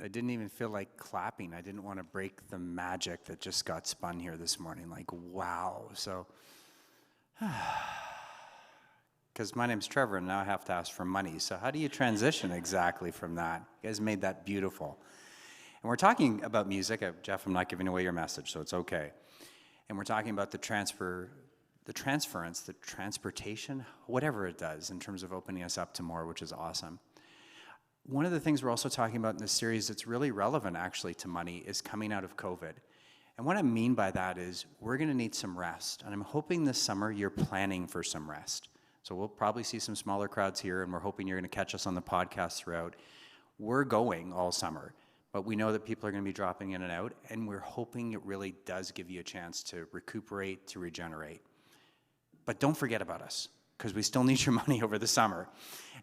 I didn't even feel like clapping. I didn't want to break the magic that just got spun here this morning. Like, wow. So, because my name's Trevor, and now I have to ask for money. So how do you transition exactly from that? You guys made that beautiful. And we're talking about music. Jeff, I'm not giving away your message, so it's okay. And we're talking about the transference, the transportation, whatever it does in terms of opening us up to more, which is awesome. One of the things we're also talking about in this series that's really relevant actually to money is coming out of COVID. And what I mean by that is we're going to need some rest. And I'm hoping this summer you're planning for some rest. So we'll probably see some smaller crowds here, and we're hoping you're going to catch us on the podcast throughout. We're going all summer, but we know that people are going to be dropping in and out, and we're hoping it really does give you a chance to recuperate, to regenerate. But don't forget about us, because we still need your money over the summer.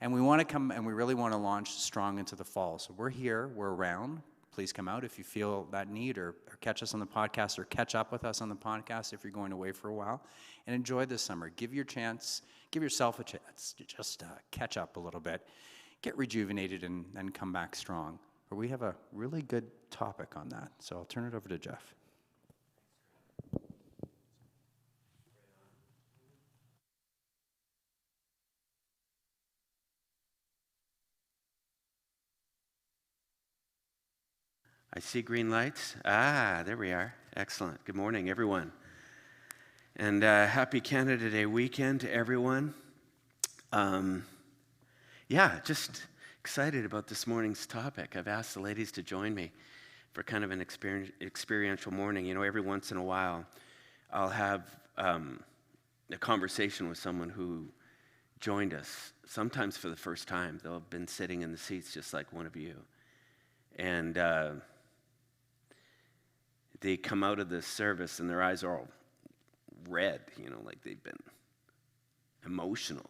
And we want to come, and we really want to launch strong into the fall. So we're here, we're around. Please come out if you feel that need, or catch us on the podcast, or catch up with us on the podcast if you're going away for a while. And enjoy this summer. Give yourself a chance to just catch up a little bit, get rejuvenated, and come back strong. But we have a really good topic on that. So I'll turn it over to Jeff. I see green lights. There we are. Excellent. Good morning, everyone. And happy Canada Day weekend to everyone. Just excited about this morning's topic. I've asked the ladies to join me for kind of an experiential morning. You know, every once in a while, I'll have a conversation with someone who joined us, sometimes for the first time. They'll have been sitting in the seats just like one of you. And they come out of this service and their eyes are all red, like they've been emotional.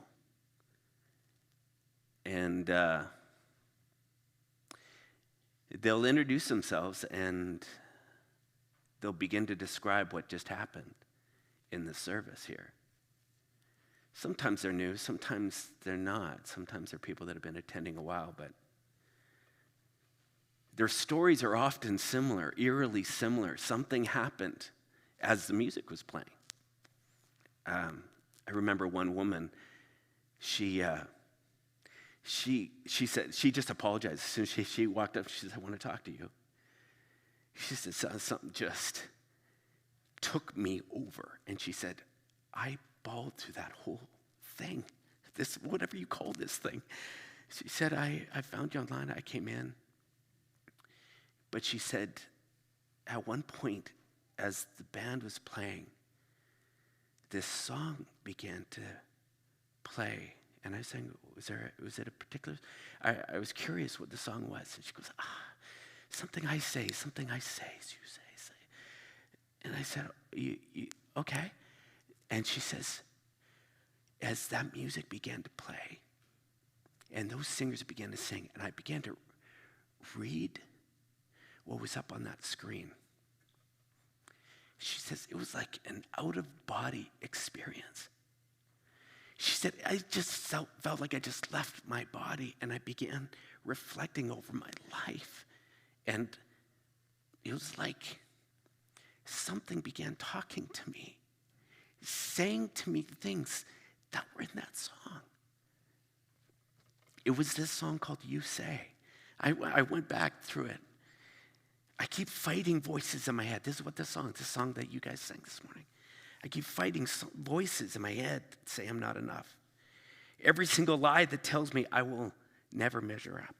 And they'll introduce themselves and they'll begin to describe what just happened in the service here. Sometimes they're new, sometimes they're not. Sometimes they're people that have been attending a while, but their stories are often similar, eerily similar. Something happened as the music was playing. I remember one woman, she said, she just apologized. As soon as she walked up, she said, I want to talk to you. She said, something just took me over. And she said, I bawled through that whole thing, this, whatever you call this thing. She said, I found you online, I came in. But she said, at one point, as the band was playing, this song began to play. And I was saying, was it a particular? I was curious what the song was. And she goes, something I say, you say. And I said, you okay. And she says, as that music began to play, and those singers began to sing, and I began to read what was up on that screen. She says, it was like an out-of-body experience. She said, I just felt like I just left my body, and I began reflecting over my life. And it was like something began talking to me, saying to me things that were in that song. It was this song called You Say. I went back through it. I keep fighting voices in my head. This is what this song that you guys sang this morning. I keep fighting voices in my head that say I'm not enough. Every single lie that tells me I will never measure up.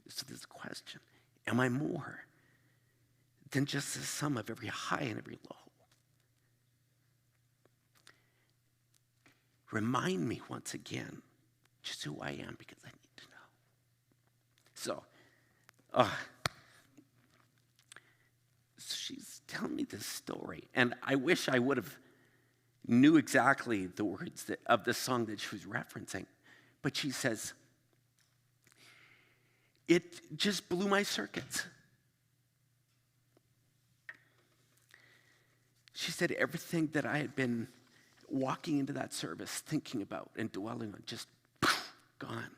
So there's a question. Am I more than just the sum of every high and every low? Remind me once again just who I am, because I need to know. So, she's telling me this story, and I wish I would have knew exactly the words of the song that she was referencing. But she says, it just blew my circuits. She said everything that I had been walking into that service thinking about and dwelling on, just gone.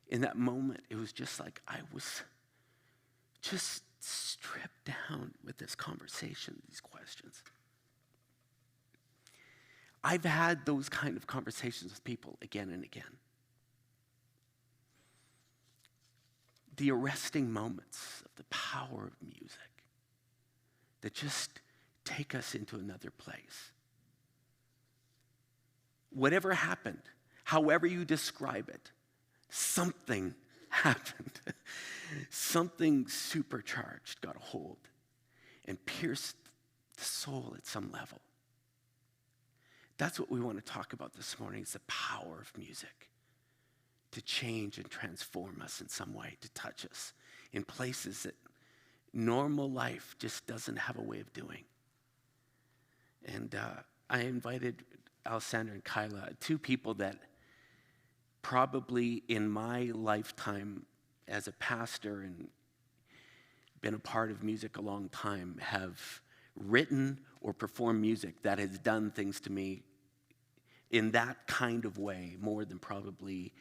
in that moment, it was just like I was just stripped down with this conversation, these questions. I've had those kind of conversations with people again and again. The arresting moments of the power of music that just take us into another place. Whatever happened, however you describe it, something happened. Something supercharged got a hold and pierced the soul at some level. That's what we want to talk about this morning, is the power of music to change and transform us in some way, to touch us in places that normal life just doesn't have a way of doing. And I invited Alessandra and Kyla, two people that probably in my lifetime as a pastor and been a part of music a long time, have written or performed music that has done things to me in that kind of way more than probably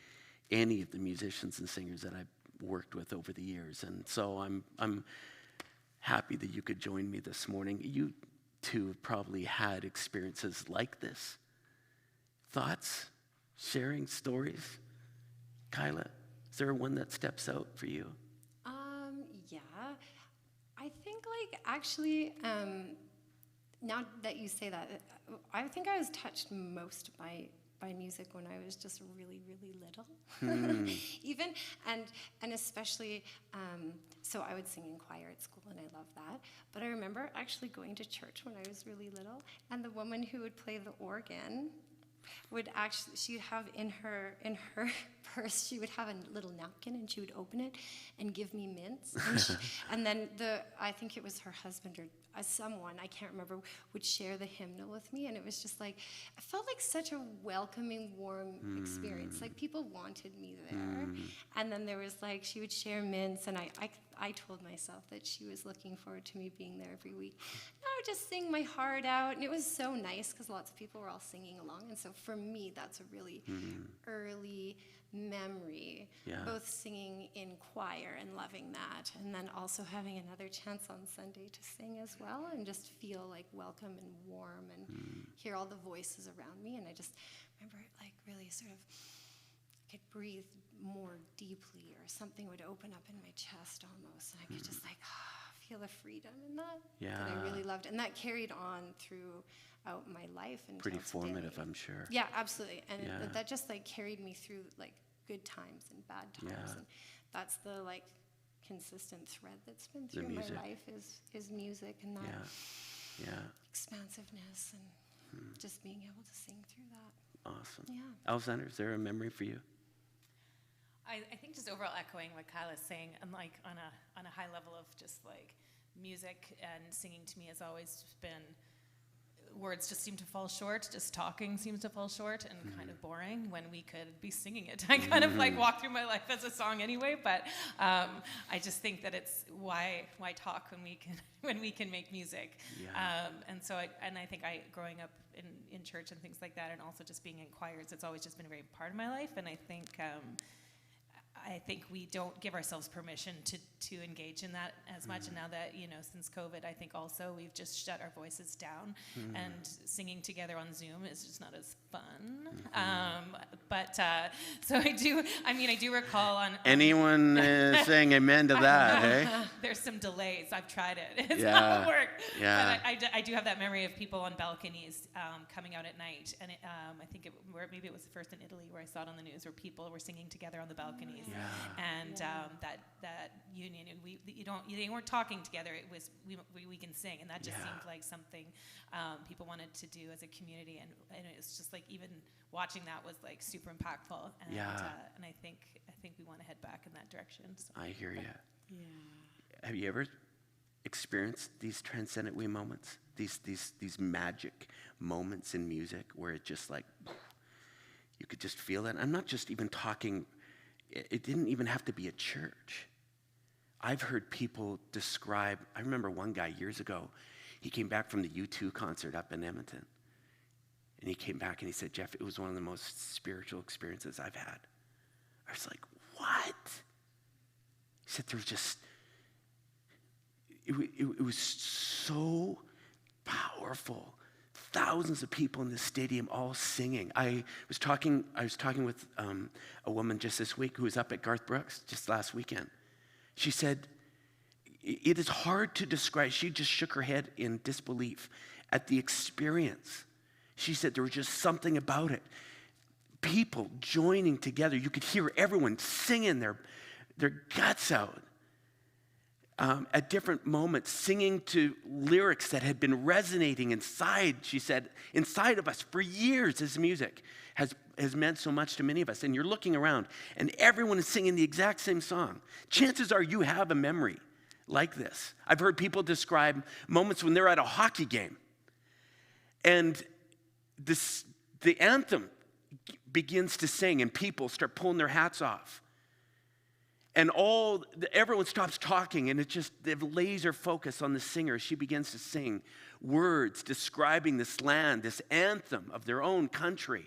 any of the musicians and singers that I've worked with over the years. And so I'm happy that you could join me this morning. You two have probably had experiences like this. Thoughts? Sharing stories? Kyla, is there one that steps out for you? Yeah. I think, actually, now that you say that, I think I was touched most by music when I was just really, really little. Even, and especially, so I would sing in choir at school, and I love that. But I remember actually going to church when I was really little, and the woman who would play the organ would actually, she'd have in her purse, she would have a little napkin, and she would open it and give me mints. And then I think it was her husband or someone, I can't remember, would share the hymnal with me. And it was just like, I felt like such a welcoming, warm experience. Like people wanted me there. And then there was like, she would share mints, and I told myself that she was looking forward to me being there every week. And I would just sing my heart out, and it was so nice because lots of people were all singing along. And so for me, that's a really early memory, both singing in choir and loving that, and then also having another chance on Sunday to sing as well, and just feel like welcome and warm, and hear all the voices around me. And I just remember like really sort of could breathe more deeply, or something would open up in my chest almost, and I could just like feel the freedom in that I really loved, and that carried on throughout my life. And pretty formative, I'm sure. Yeah, absolutely. And that just like carried me through like good times and bad times, and that's the like consistent thread that's been through my life is music, and that expansiveness, and just being able to sing through that. Awesome. Yeah. Alexander, is there a memory for you? I think just overall echoing what Kyla's saying, and like on a high level of just like music and singing, to me has always been, words just seem to fall short, just talking seems to fall short and kind of boring when we could be singing it. I kind of like walk through my life as a song anyway, but I just think that it's why talk when we can make music. And so I think growing up in church and things like that, and also just being in choirs, it's always just been a very part of my life. And I think we don't give ourselves permission to engage in that as much. And now that, since COVID, I think also we've just shut our voices down, and singing together on Zoom is just not as fun. So I do recall on anyone saying amen to that, hey? There's some delays. I've tried it. It's not work. But I do have that memory of people on balconies coming out at night. And I think maybe it was first in Italy where I saw it on the news, where people were singing together on the balconies. And that union, and they weren't talking together. It was we can sing, and that just seemed like something people wanted to do as a community, and it's just like even watching that was like super impactful. And and I think we want to head back in that direction. So. I hear you. Yeah. Have you ever experienced these transcendent moments, these magic moments in music where it just like you could just feel it? I'm not just even talking. It didn't even have to be a church. I've heard people describe, I remember one guy years ago, he came back from the U2 concert up in Edmonton. And he came back and he said, Jeff, it was one of the most spiritual experiences I've had. I was like, what? what? He said there was just, it was so powerful. Thousands of people in the stadium all singing. I was talking with a woman just this week who was up at Garth Brooks just last weekend. She said, it is hard to describe. She just shook her head in disbelief at the experience. She said there was just something about it. People joining together. You could hear everyone singing their guts out. At different moments, singing to lyrics that had been resonating inside, she said, inside of us for years. This music has meant so much to many of us. And you're looking around, and everyone is singing the exact same song. Chances are you have a memory like this. I've heard people describe moments when they're at a hockey game, and the anthem begins to sing, and people start pulling their hats off. And everyone stops talking, and they have laser focus on the singer. She begins to sing words describing this land, this anthem of their own country.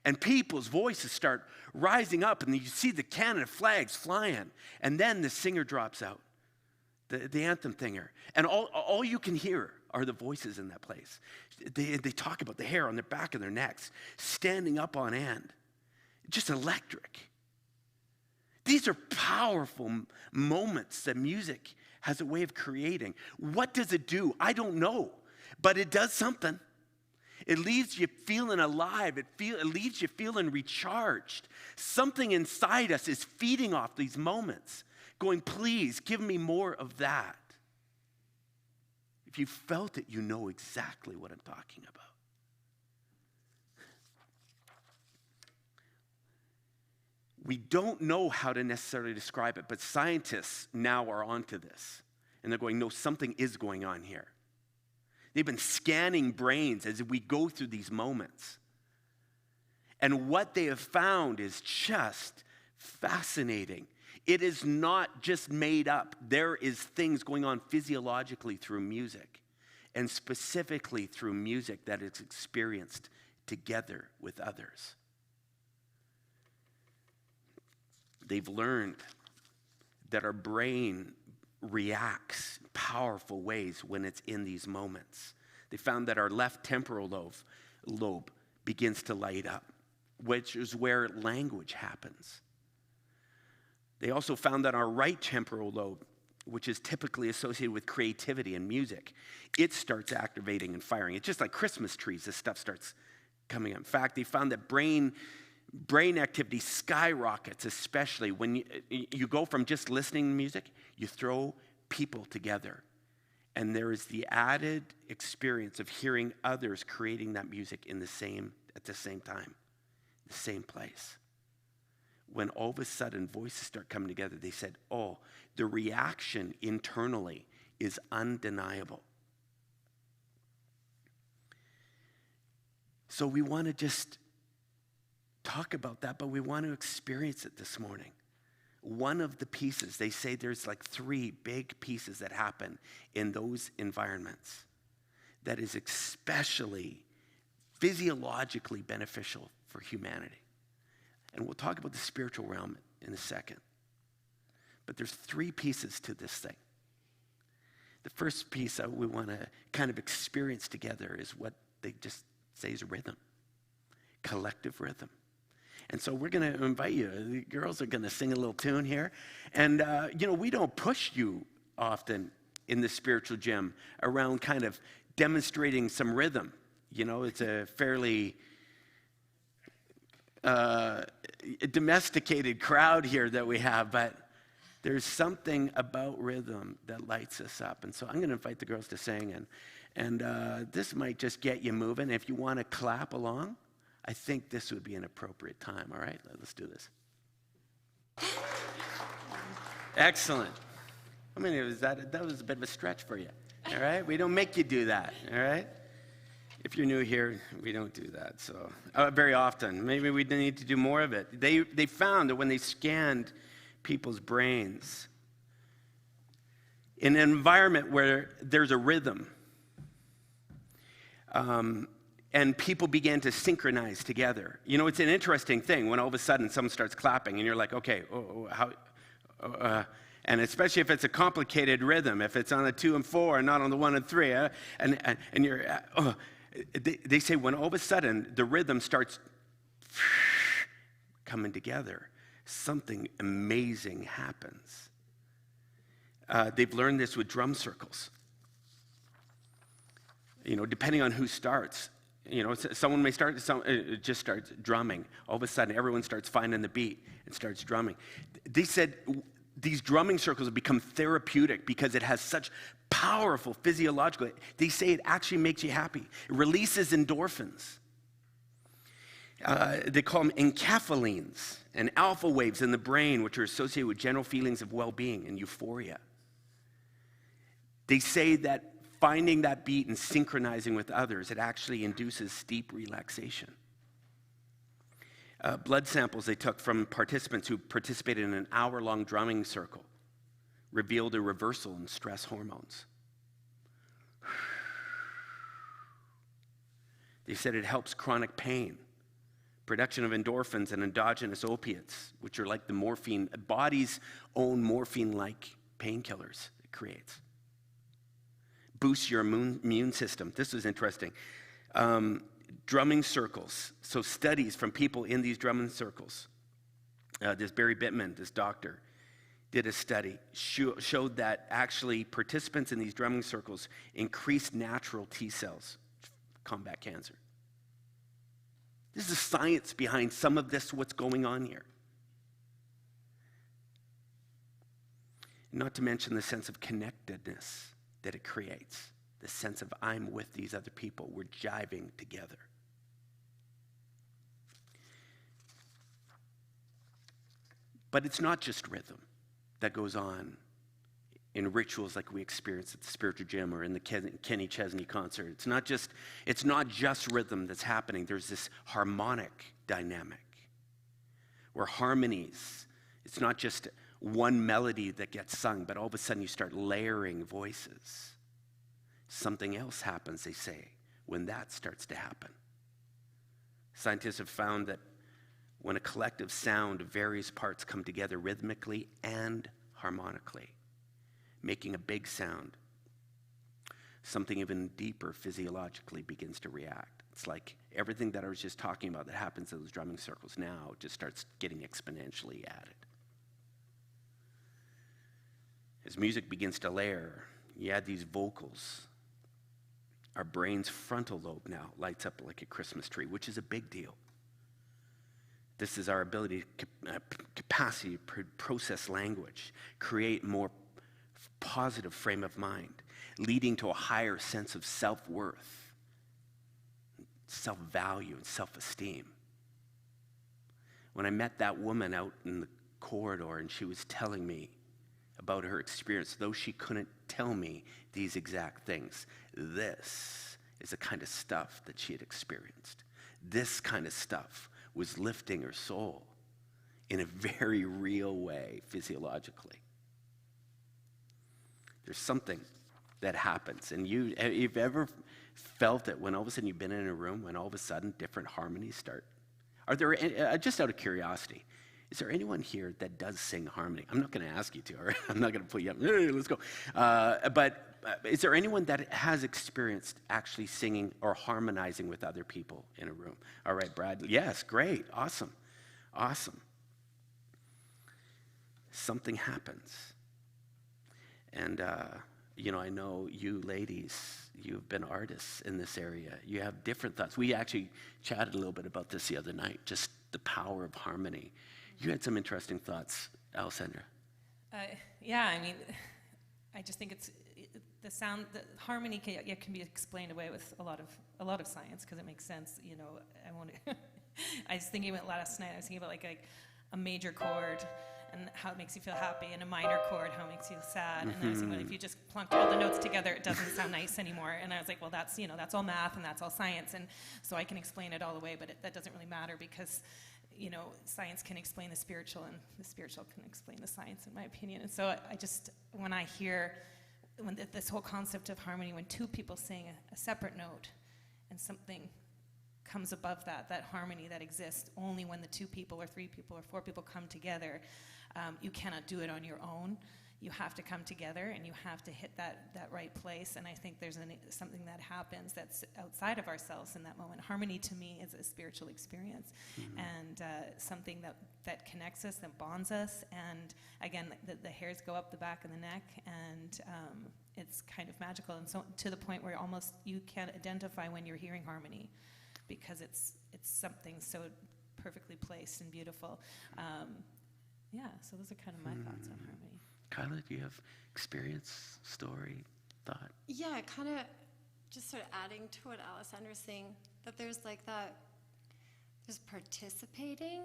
And people's voices start rising up, and you see the Canada flags flying. And then the singer drops out, the anthem singer. And all you can hear are the voices in that place. They talk about the hair on their back of their necks, standing up on end. Just electric. These are powerful moments that music has a way of creating. What does it do? I don't know, but it does something. It leaves you feeling alive. It leaves you feeling recharged. Something inside us is feeding off these moments, going, please, give me more of that. If you felt it, you know exactly what I'm talking about. We don't know how to necessarily describe it, but scientists now are onto this. And they're going, no, something is going on here. They've been scanning brains as we go through these moments. And what they have found is just fascinating. It is not just made up. There is things going on physiologically through music, and specifically through music that is experienced together with others. They've learned that our brain reacts in powerful ways when it's in these moments. They found that our left temporal lobe begins to light up, which is where language happens. They also found that our right temporal lobe, which is typically associated with creativity and music, it starts activating and firing. It's just like Christmas trees. This stuff starts coming up. In fact, they found that brain activity skyrockets, especially when you go from just listening to music, you throw people together. And there is the added experience of hearing others creating that music at the same time, the same place. When all of a sudden voices start coming together, they said, oh, the reaction internally is undeniable. So we want to just talk about that, but we want to experience it this morning. One of the pieces, they say there's like 3 big pieces that happen in those environments that is especially physiologically beneficial for humanity. And we'll talk about the spiritual realm in a second. But there's 3 pieces to this thing. The first piece that we want to kind of experience together is what they just say is rhythm, collective rhythm. And so we're going to invite you. The girls are going to sing a little tune here. And, we don't push you often in the spiritual gym around kind of demonstrating some rhythm. It's a fairly domesticated crowd here that we have, but there's something about rhythm that lights us up. And so I'm going to invite the girls to sing, and this might just get you moving. If you want to clap along, I think this would be an appropriate time. All right, let's do this. Excellent. I mean, that was a bit of a stretch for you. All right, we don't make you do that. All right. If you're new here, we don't do that. So very often, maybe we need to do more of it. They found that when they scanned people's brains in an environment where there's a rhythm, and people began to synchronize together. You know, it's an interesting thing when all of a sudden someone starts clapping and you're like, okay, and especially if it's a complicated rhythm, if it's on a 2 and 4 and not on the 1 and 3, and you're, they say when all of a sudden the rhythm starts coming together, something amazing happens. They've learned this with drum circles. You know, depending on who starts, you know, someone may start, just starts drumming. All of a sudden, everyone starts finding the beat and starts drumming. They said these drumming circles have become therapeutic because it has such powerful physiological. They say it actually makes you happy. It releases endorphins. They call them enkephalines and alpha waves in the brain, which are associated with general feelings of well-being and euphoria. They say that finding that beat and synchronizing with others, it actually induces deep relaxation. Blood samples they took from participants who participated in an hour-long drumming circle revealed a reversal in stress hormones. They said it helps chronic pain, production of endorphins and endogenous opiates, which are like the morphine, body's own morphine-like painkillers it creates. Boosts your immune system. This was interesting. Drumming circles. So studies from people in these drumming circles. This Barry Bittman, this doctor, did a study, showed that actually participants in these drumming circles increased natural T cells to combat cancer. This is the science behind some of this, what's going on here. Not to mention the sense of connectedness that it creates, the sense of I'm with these other people, we're jiving together. But it's not just rhythm that goes on in rituals like we experience at the Spiritual Gym or in the Kenny Chesney concert. It's not just rhythm that's happening. There's this harmonic dynamic where harmonies, it's not just one melody that gets sung, but all of a sudden you start layering voices. Something else happens, they say, when that starts to happen. Scientists have found that when a collective sound of various parts come together rhythmically and harmonically, making a big sound, something even deeper physiologically begins to react. It's like everything that I was just talking about that happens in those drumming circles now just starts getting exponentially added. As music begins to layer, you add these vocals. Our brain's frontal lobe now lights up like a Christmas tree, which is a big deal. This is our ability, capacity to process language, create more positive frame of mind, leading to a higher sense of self-worth, self-value, and self-esteem. When I met that woman out in the corridor and she was telling me about her experience, though she couldn't tell me these exact things, this is the kind of stuff that she had experienced. This kind of stuff was lifting her soul in a very real way, physiologically. There's something that happens, and you've ever felt it when all of a sudden you've been in a room when all of a sudden different harmonies start? Are there, just out of curiosity, is there anyone here that does sing harmony? I'm not going to ask you to, all right? I'm not going to put you up, hey, let's go. But is there anyone that has experienced actually singing or harmonizing with other people in a room? All right, Brad. Yes, great, awesome. Something happens. And, I know you ladies, you've been artists in this area. You have different thoughts. We actually chatted a little bit about this the other night, just the power of harmony. You had some interesting thoughts, Alessandra. I just think it's the sound, the harmony can be explained away with a lot of science because it makes sense. I was thinking about last night. I was thinking about like a major chord and how it makes you feel happy, and a minor chord, how it makes you sad. And I was thinking, if you just plunked all the notes together, it doesn't sound nice anymore. And I was like, well, that's all math and that's all science, and so I can explain it all away, but that doesn't really matter because science can explain the spiritual, and the spiritual can explain the science, in my opinion. And so when I hear this whole concept of harmony, when two people sing a separate note and something comes above that harmony that exists only when the 2 people or 3 people or 4 people come together. You cannot do it on your own. You have to come together and you have to hit that right place. And I think there's something that happens that's outside of ourselves in that moment. Harmony to me is a spiritual experience, and something that connects us, that bonds us. And again, the hairs go up the back of the neck, and it's kind of magical. And so to the point where almost you can't identify when you're hearing harmony, because it's something so perfectly placed and beautiful. So those are kind of my thoughts on harmony. Kyla, do you have experience, story, thought? Yeah, kind of just sort of adding to what Alessandra's saying, that there's like that, there's participating,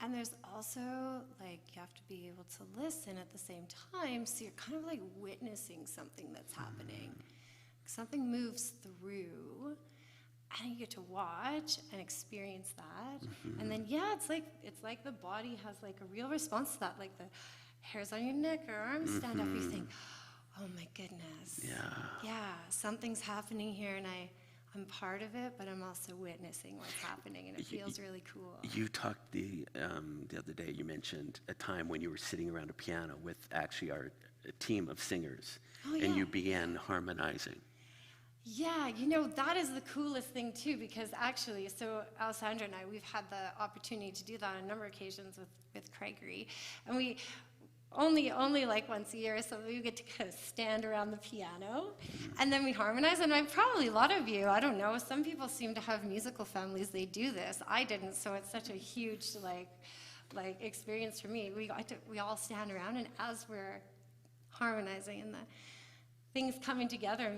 and there's also like you have to be able to listen at the same time, so you're kind of like witnessing something that's happening. Something moves through, and you get to watch and experience that. And then it's like the body has like a real response to that, like the hairs on your neck or arms stand up, you think, oh my goodness. Yeah, something's happening here, and I'm part of it, but I'm also witnessing what's happening, and it feels really cool. You talked the other day, you mentioned a time when you were sitting around a piano with actually a team of singers, and you began harmonizing. Yeah, that is the coolest thing too, because actually, so Alessandra and I, we've had the opportunity to do that on a number of occasions with Craigery, and we only like once a year, so we get to kind of stand around the piano, and then we harmonize. And probably a lot of you, I don't know, some people seem to have musical families, they do this. I didn't, so it's such a huge like experience for me. We all stand around, and as we're harmonizing and the things coming together, and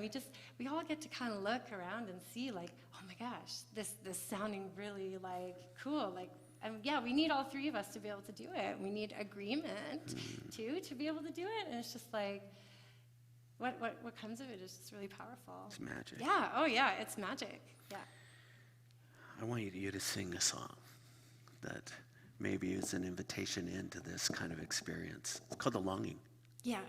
we all get to kind of look around and see like, oh my gosh, this sounding really like cool, like. And we need all 3 of us to be able to do it. We need agreement too to be able to do it. And it's just like, what comes of it is just really powerful. It's magic. Yeah. Oh yeah, it's magic. Yeah. I want you to sing a song that maybe is an invitation into this kind of experience. It's called The Longing. Yeah.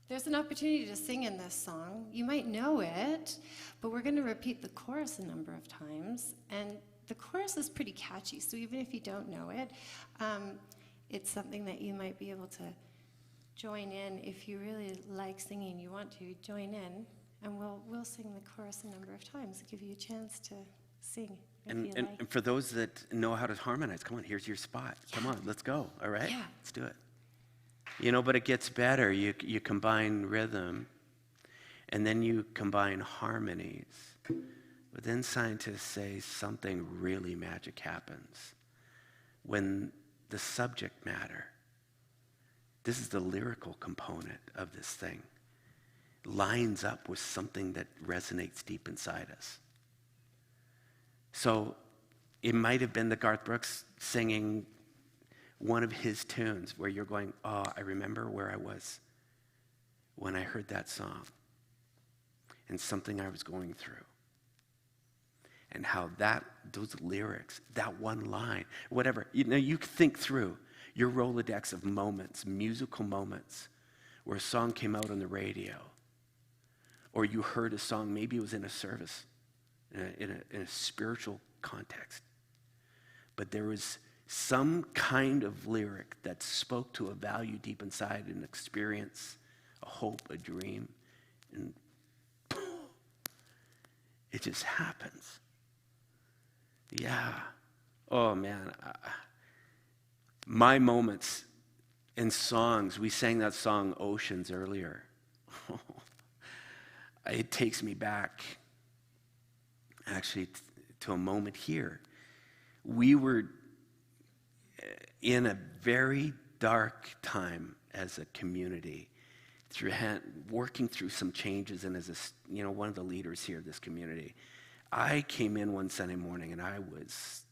There's an opportunity to sing in this song. You might know it, but we're going to repeat the chorus a number of times. And the chorus is pretty catchy, so even if you don't know it, it's something that you might be able to join in. If you really like singing, you want to join in, and we'll sing the chorus a number of times, give you a chance to sing. And for those that know how to harmonize, come on, here's your spot. Yeah. Come on, let's go, all right? Yeah. Let's do it. But it gets better. You combine rhythm, and then you combine harmonies. But then scientists say something really magic happens when the subject matter, this is the lyrical component of this thing, lines up with something that resonates deep inside us. So it might have been the Garth Brooks singing one of his tunes where you're going, oh, I remember where I was when I heard that song and something I was going through. And how those lyrics, that one line, whatever, you think through your Rolodex of moments, musical moments, where a song came out on the radio, or you heard a song, maybe it was in a service, in a spiritual context, but there was some kind of lyric that spoke to a value deep inside, an experience, a hope, a dream, and it just happens. Yeah. Oh, man. My moments in songs, we sang that song Oceans earlier. It takes me back, actually, to a moment here. We were in a very dark time as a community, working through some changes, and as one of the leaders here of this community. I came in one Sunday morning and I was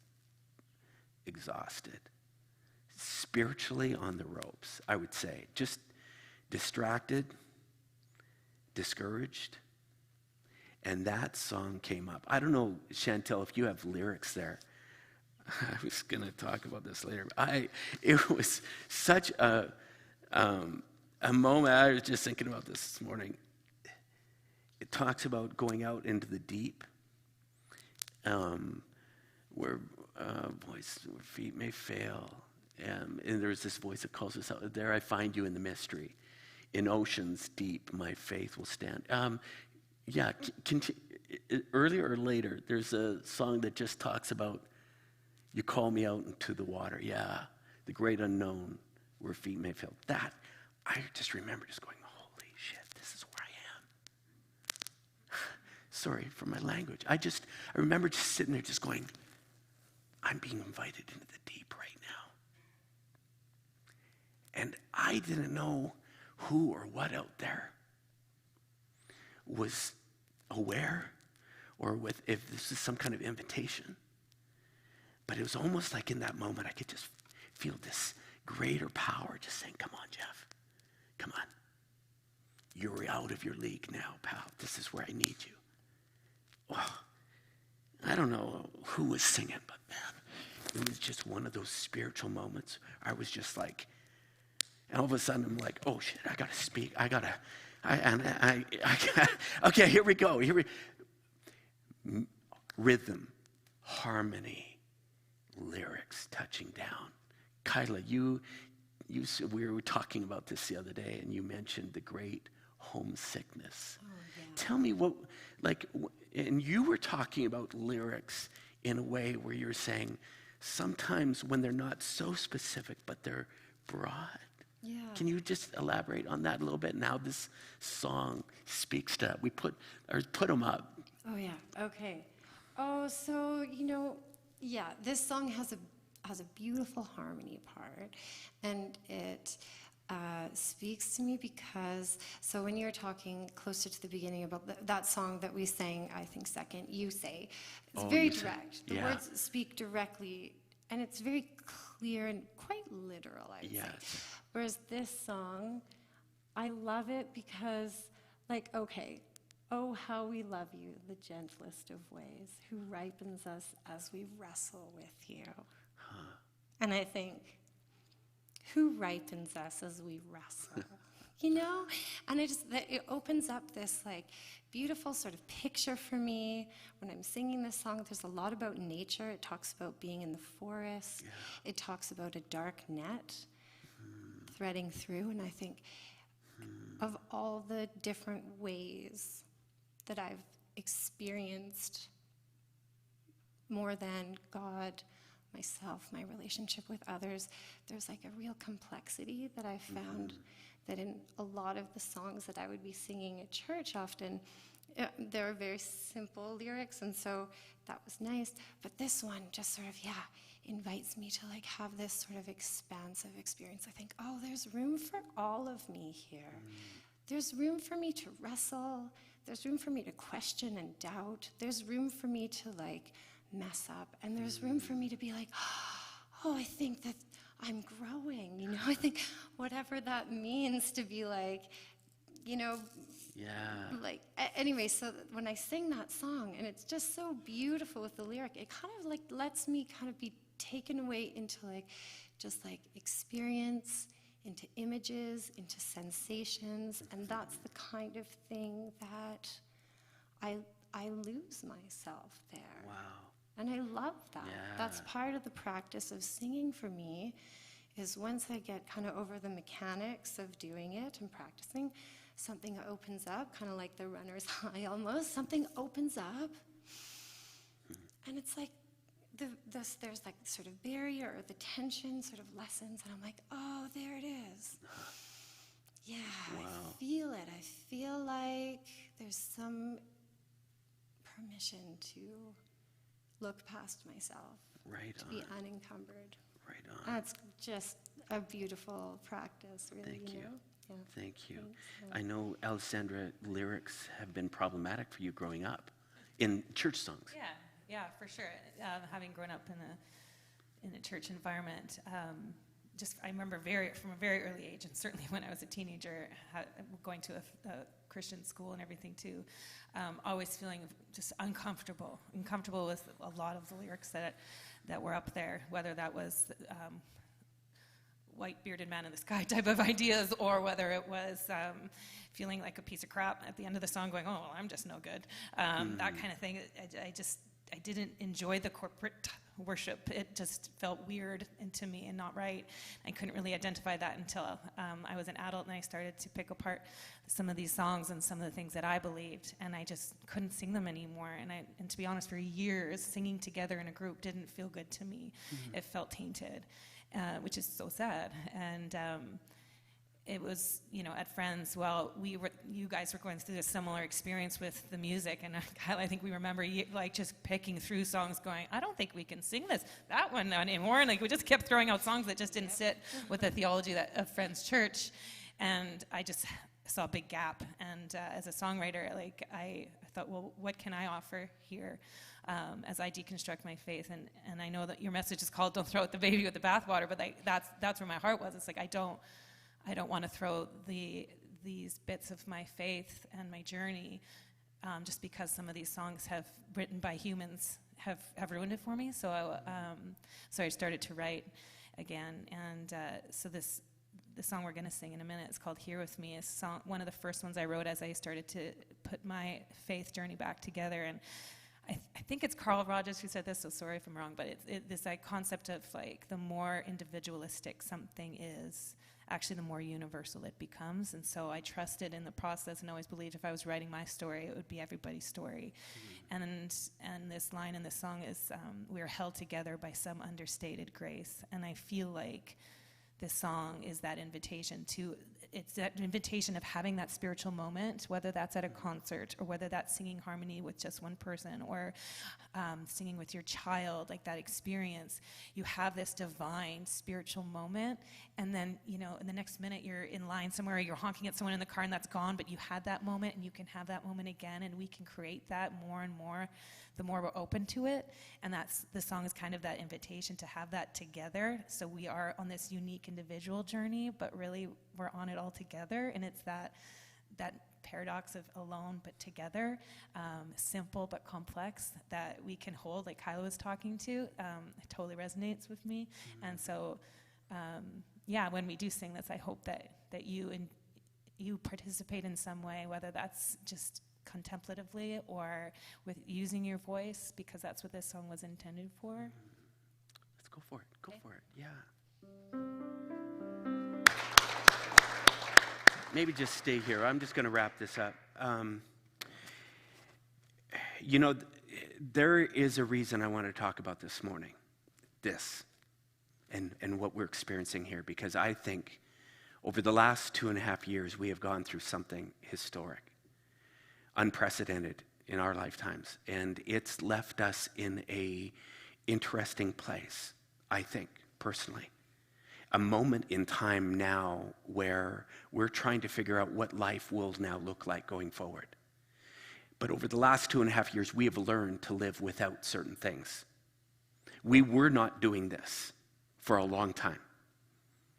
exhausted, spiritually on the ropes, I would say, just distracted, discouraged, and that song came up. I don't know, Chantel, if you have lyrics there. I was going to talk about this later. It was such a moment. I was just thinking about this morning. It talks about going out into the deep. where feet may fail. And there's this voice that calls us out. There I find you in the mystery. In oceans deep, my faith will stand. Earlier or later, there's a song that just talks about, you call me out into the water. Yeah, the great unknown, where feet may fail. That, I just remember just going, holy shit, this is where I am. Sorry for my language. I remember just sitting there just going, I'm being invited into the deep right now. And I didn't know who or what out there was aware or if this is some kind of invitation. But it was almost like in that moment I could just feel this greater power just saying, come on, Jeff, come on. You're out of your league now, pal. This is where I need you. Oh, I don't know who was singing, but man, it was just one of those spiritual moments. I was just like, and all of a sudden I'm like, oh shit, I gotta speak. Okay, here we go. Rhythm, harmony, lyrics touching down. Kyla, we were talking about this the other day, and you mentioned the great homesickness. Oh, yeah. Tell me and you were talking about lyrics in a way where you're saying sometimes when they're not so specific, but they're broad. Yeah. Can you just elaborate on that a little bit and how this song speaks to, put them up. Oh, yeah. Okay. Oh, so, this song has a beautiful harmony part, and it speaks to me because, so when you're talking closer to the beginning about that song that we sang, I think second, you say, it's very direct. The words speak directly, and it's very clear and quite literal, I would say. Whereas this song, I love it because, oh, how we love you, the gentlest of ways, who ripens us as we wrestle with you. And I think, who ripens us as we wrestle? And it opens up this beautiful sort of picture for me. When I'm singing this song, there's a lot about nature. It talks about being in the forest. Yeah. It talks about a dark net threading through. And I think of all the different ways that I've experienced more than God, myself, my relationship with others, there's a real complexity that I found that in a lot of the songs that I would be singing at church often, there are very simple lyrics, and so that was nice. But this one just sort of, invites me to have this sort of expansive experience. I think, oh, there's room for all of me here. There's room for me to wrestle. There's room for me to question and doubt. There's room for me to mess up. And there's room for me to be oh, I think that I'm growing, I think whatever that means to be anyway, so when I sing that song, and it's just so beautiful with the lyric, it kind of lets me kind of be taken away into experience, into images, into sensations, and that's the kind of thing that I lose myself there. Wow. And I love that. Yeah. That's part of the practice of singing for me, is once I get kind of over the mechanics of doing it and practicing, something opens up, kind of like the runner's high almost. Something opens up, and it's there's sort of barrier, or the tension sort of lessens, and I'm like, oh, there it is. Yeah, wow. I feel it. I feel like there's some permission to look past myself, to be unencumbered. Right on. That's just a beautiful practice, really. Thank you. Yeah. Thank you. Thanks. I know, Alessandra, lyrics have been problematic for you growing up in church songs. Yeah, for sure. Having grown up in a church environment, I remember from a very early age, and certainly when I was a teenager, going to a Christian school and everything too, always feeling just uncomfortable with a lot of the lyrics that were up there, whether that was white bearded man in the sky type of ideas, or whether it was feeling like a piece of crap at the end of the song, going, oh, well, I'm just no good, that kind of thing. didn't enjoy the corporate worship. It just felt weird and to me and not right. I couldn't really identify that until I was an adult and I started to pick apart some of these songs and some of the things that I believed, and I just couldn't sing them anymore. And to be honest, for years, singing together in a group didn't feel good to me. Mm-hmm. It felt tainted, which is so sad. And it was, at Friends, you guys were going through a similar experience with the music, and I think we remember just picking through songs going, I don't think we can sing that one anymore, and we just kept throwing out songs that just didn't sit with the theology of Friends Church, and I just saw a big gap, and as a songwriter, I thought, well, what can I offer here as I deconstruct my faith, and I know that your message is called Don't Throw Out the Baby with the Bathwater, but that's where my heart was. It's I don't want to throw these bits of my faith and my journey just because some of these songs written by humans have ruined it for me. So I started to write again. And so the song we're going to sing in a minute is called Here With Me. It's one of the first ones I wrote as I started to put my faith journey back together. And I think it's Carl Rogers who said this, so sorry if I'm wrong, but it's this concept of the more individualistic something is, actually the more universal it becomes. And so I trusted in the process and always believed if I was writing my story, it would be everybody's story. Mm-hmm. And this line in the song is, we are held together by some understated grace. And I feel like this song is that invitation it's that invitation of having that spiritual moment, whether that's at a concert or whether that's singing harmony with just one person or singing with your child, that experience. You have this divine spiritual moment, and then, in the next minute you're in line somewhere, or you're honking at someone in the car and that's gone, but you had that moment and you can have that moment again, and we can create that more and more the more we're open to it. And the song is kind of that invitation to have that together. So we are on this unique individual journey, but really we're on it all together. And it's that paradox of alone but together, simple but complex, that we can hold, like Kyla was talking to. It totally resonates with me. Mm-hmm. And so, when we do sing this, I hope that you participate in some way, whether that's just contemplatively or with using your voice, because that's what this song was intended for. Let's go for it. Go for it. Yeah. Maybe just stay here. I'm just going to wrap this up. There is a reason I want to talk about this morning, and what we're experiencing here, because I think over the last 2.5 years, we have gone through something historic, unprecedented in our lifetimes, and it's left us in a interesting place, I think, personally. A moment in time now where we're trying to figure out what life will now look like going forward. But over the last 2.5 years, we have learned to live without certain things. We were not doing this for a long time.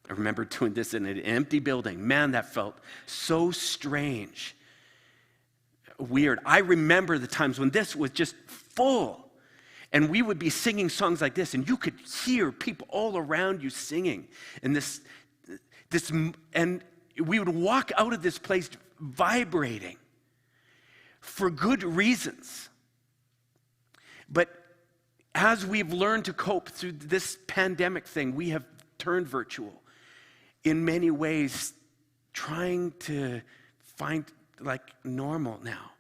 I remember doing this in an empty building. Man, that felt so strange. Weird. I remember the times when this was just full, and we would be singing songs like this, and you could hear people all around you singing, and and we would walk out of this place vibrating for good reasons. But as we've learned to cope through this pandemic thing, we have turned virtual in many ways, trying to find normal now.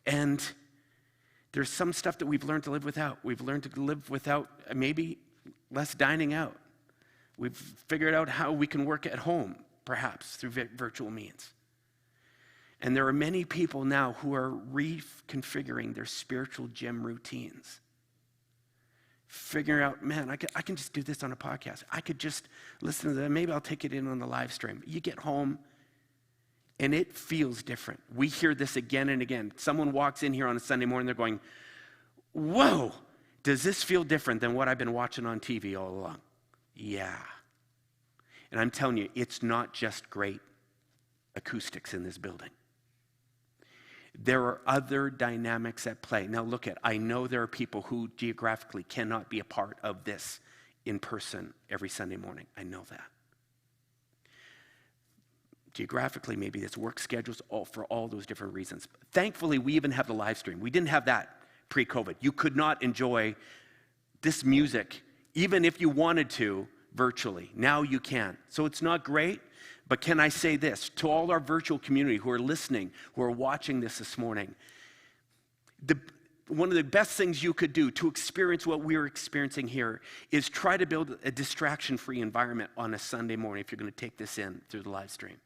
And there's some stuff that we've learned to live without. We've learned to live without maybe less dining out. We've figured out how we can work at home, perhaps, through virtual means. And there are many people now who are reconfiguring their spiritual gym routines. Figuring out, man, I can just do this on a podcast. I could just listen to that. Maybe I'll take it in on the live stream. You get home, and it feels different. We hear this again and again. Someone walks in here on a Sunday morning, they're going, whoa, does this feel different than what I've been watching on TV all along? Yeah. And I'm telling you, it's not just great acoustics in this building. There are other dynamics at play. Now I know there are people who geographically cannot be a part of this in person every Sunday morning. I know that. Geographically, maybe it's work schedules, for all those different reasons. Thankfully, we even have the live stream. We didn't have that pre-COVID. You could not enjoy this music, even if you wanted to, virtually. Now you can. So it's not great, but can I say this to all our virtual community who are listening, who are watching this morning? One of the best things you could do to experience what we're experiencing here is try to build a distraction-free environment on a Sunday morning if you're going to take this in through the live stream.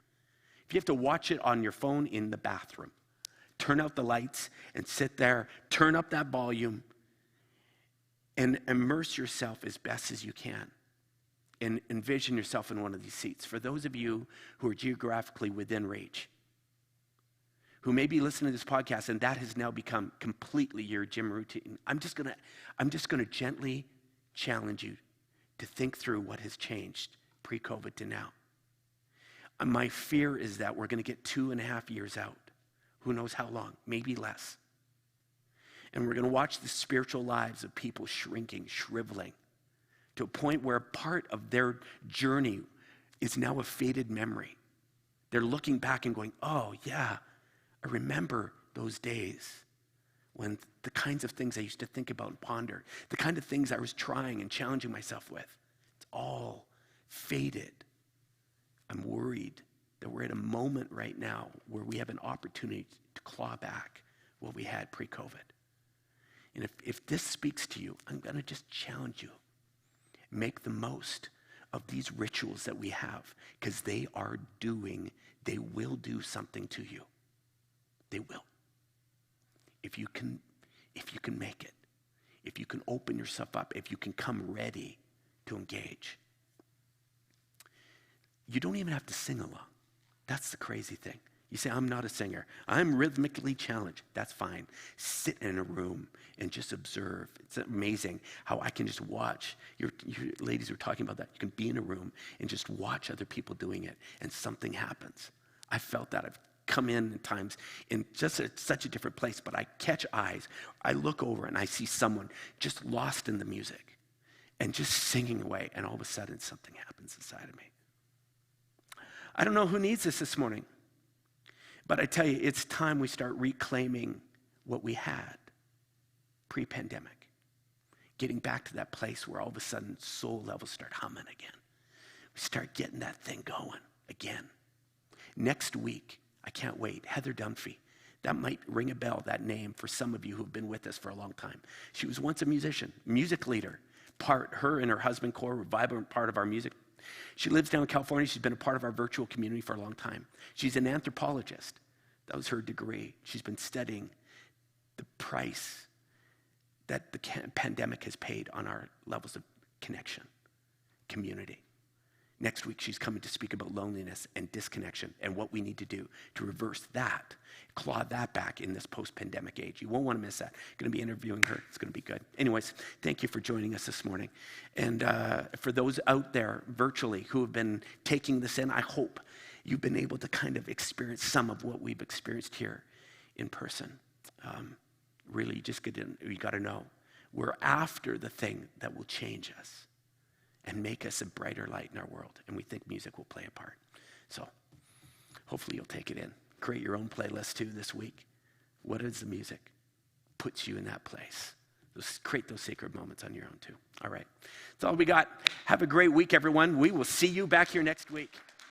If you have to watch it on your phone in the bathroom, turn out the lights and sit there, turn up that volume, and immerse yourself as best as you can. And envision yourself in one of these seats. For those of you who are geographically within reach, who may be listening to this podcast and that has now become completely your gym routine, I'm just gonna gently challenge you to think through what has changed pre-COVID to now. My fear is that we're gonna get 2.5 years out. Who knows how long, maybe less. And we're gonna watch the spiritual lives of people shrinking, shriveling, to a point where part of their journey is now a faded memory. They're looking back and going, oh yeah, I remember those days when the kinds of things I used to think about and ponder, the kind of things I was trying and challenging myself with, it's all faded. I'm worried that we're at a moment right now where we have an opportunity to claw back what we had pre-COVID. And if this speaks to you, I'm going to just challenge you. Make the most of these rituals that we have, because they will do something to you. They will. If you can make it, if you can open yourself up, if you can come ready to engage. You don't even have to sing along. That's the crazy thing. You say, I'm not a singer. I'm rhythmically challenged. That's fine. Sit in a room and just observe. It's amazing how I can just watch. You ladies were talking about that. You can be in a room and just watch other people doing it, and something happens. I felt that. I've come in at times in just such a different place, but I catch eyes. I look over and I see someone just lost in the music and just singing away, and all of a sudden something happens inside of me. I don't know who needs this morning. But I tell you, it's time we start reclaiming what we had pre-pandemic. Getting back to that place where all of a sudden soul levels start humming again. We start getting that thing going again. Next week, I can't wait, Heather Dunphy. That might ring a bell, that name, for some of you who've been with us for a long time. She was once a musician, music leader. Her and her husband, Cora, were vibrant part of our music. She lives down in California. She's been a part of our virtual community for a long time. She's an anthropologist. That was her degree. She's been studying the price that the pandemic has paid on our levels of connection, community. Next week, she's coming to speak about loneliness and disconnection and what we need to do to reverse that, claw that back in this post-pandemic age. You won't want to miss that. I'm going to be interviewing her. It's going to be good. Anyways, thank you for joining us this morning. And for those out there virtually who have been taking this in, I hope you've been able to kind of experience some of what we've experienced here in person. Really, you got to know, we're after the thing that will change us and make us a brighter light in our world. And we think music will play a part. So hopefully you'll take it in. Create your own playlist too this week. What is the music? Puts you in that place. Create those sacred moments on your own too. All right. That's all we got. Have a great week, everyone. We will see you back here next week.